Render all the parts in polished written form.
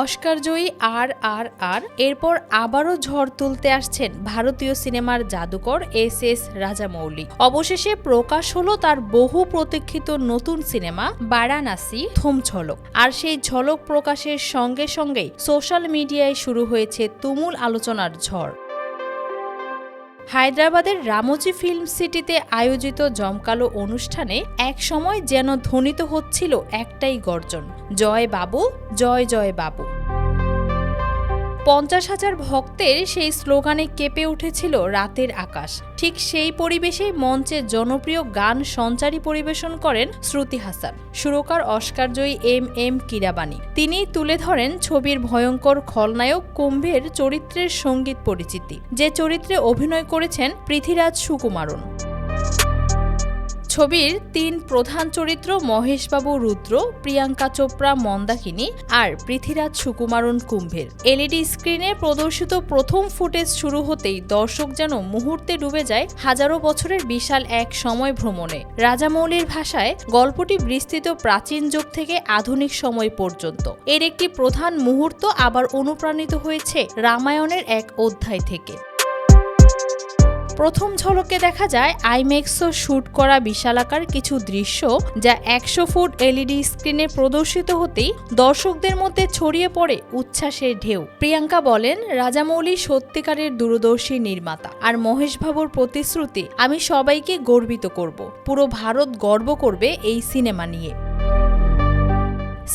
অস্কারজয়ী RRR এরপর আবারও ঝড় তুলতে আসছেন ভারতীয় সিনেমার জাদুকর SS রাজামৌলি। অবশেষে প্রকাশ হলো তার বহু প্রতীক্ষিত নতুন সিনেমা বারাণসী থুম ঝলক। আর সেই ঝলক প্রকাশের সঙ্গে সঙ্গেই সোশ্যাল মিডিয়ায় শুরু হয়েছে তুমুল আলোচনার ঝড়। হায়দ্রাবাদের রামোজি ফিল্ম সিটিতে আয়োজিত জমকালো অনুষ্ঠানে এক সময় যেন ধ্বনিত হচ্ছিল একটাই গর্জন, জয় বাবু, জয় জয় বাবু। 50,000 ভক্তের সেই স্লোগানে কেঁপে উঠেছিল রাতের আকাশ। ঠিক সেই পরিবেশেই মঞ্চে জনপ্রিয় গান সঞ্চারী পরিবেশন করেন শ্রুতি হাসান, সুরকার অস্কারজয়ী MM কিরাবানি। তিনিই তুলে ধরেন ছবির ভয়ঙ্কর খলনায়ক কুম্ভের চরিত্রের সঙ্গীত পরিচিতি, যে চরিত্রে অভিনয় করেছেন পৃথ্বীরাজ সুকুমারন। ছবির 3 প্রধান চরিত্র মহেশবাবু রুদ্র, প্রিয়াঙ্কা চোপড়া মন্দাকিনী আর পৃথ্বীরাজ সুকুমারন কুম্ভের। LED স্ক্রিনে প্রদর্শিত প্রথম ফুটেজ শুরু হতেই দর্শক যেন মুহূর্তে ডুবে যায় হাজারো বছরের বিশাল এক সময় ভ্রমণে। রাজামৌলির ভাষায় গল্পটি বিস্তৃত প্রাচীন যুগ থেকে আধুনিক সময় পর্যন্ত। এর একটি প্রধান মুহূর্ত আবার অনুপ্রাণিত হয়েছে রামায়ণের এক অধ্যায় থেকে। প্রথম ঝলকে দেখা যায় আইম্যাক্সে শুট করা বিশালাকার কিছু দৃশ্য, যা 100 ফুট LED স্ক্রিনে প্রদর্শিত হতেই দর্শকদের মধ্যে ছড়িয়ে পড়ে উচ্ছ্বাসের ঢেউ। প্রিয়াঙ্কা বলেন, রাজামৌলি সত্যিকারের দূরদর্শী নির্মাতা, আর মহেশবাবুর প্রতিশ্রুতি, আমি সবাইকে গর্বিত করব, পুরো ভারত গর্ব করবে এই সিনেমা নিয়ে।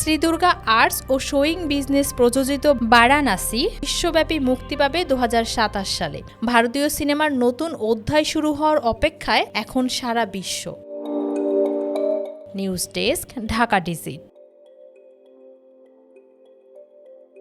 শ্রী দুর্গা আর্টস ও শোয়িং বিজনেস প্রযোজিত বারাণসী বিশ্বব্যাপী মুক্তি পাবে 2027 সালে। ভারতীয় সিনেমার নতুন অধ্যায় শুরু হওয়ার অপেক্ষায় এখন সারা বিশ্ব। News desk, Dhaka digit.